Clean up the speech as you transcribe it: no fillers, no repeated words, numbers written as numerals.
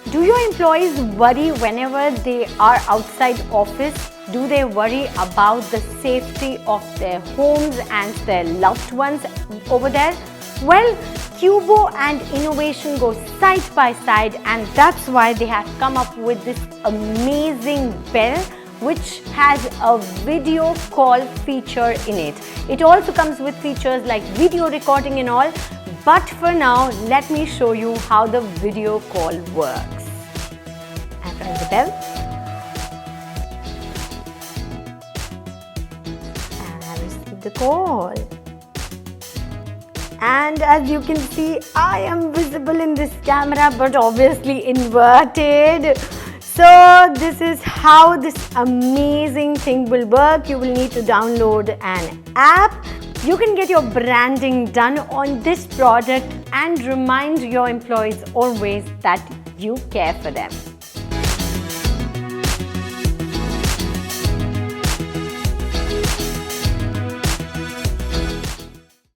Do your employees worry whenever they are outside office? Do they worry about the safety of their homes and their loved ones over there? Well, Qubo and innovation go side by side, and that's why they have come up with this amazing bell which has a video call feature in it. It also comes with features like video recording and all, but for now, let me show you how the video call works. And press the bell. And I received the call. And as you can see, I am visible in this camera, but obviously inverted. So this is how this amazing thing will work. You will need to download an app. You can get your branding done on this product and remind your employees always that you care for them.